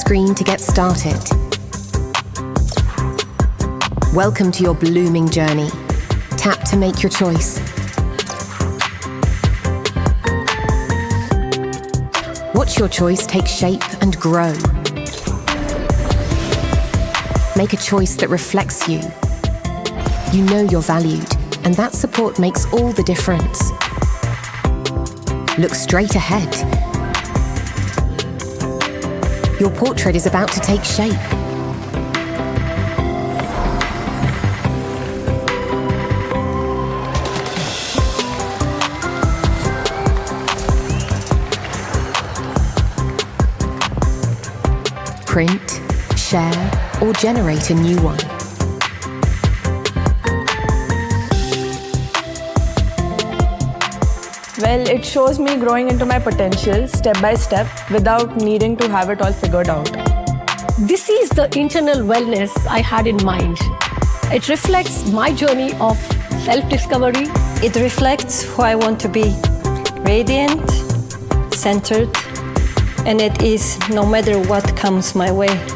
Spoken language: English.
screen to get started. Welcome to your blooming journey. Tap to make your choice. Watch your choice take shape and grow. Make a choice that reflects you. You know you're valued, and that support makes all the difference. Look straight ahead. Your portrait is about to take shape. Print, share, or generate a new one. Well, it shows me growing into my potential step by step without needing to have it all figured out. This is the internal wellness I had in mind. It reflects my journey of self-discovery. It reflects who I want to be, radiant, centered, and it is no matter what comes my way.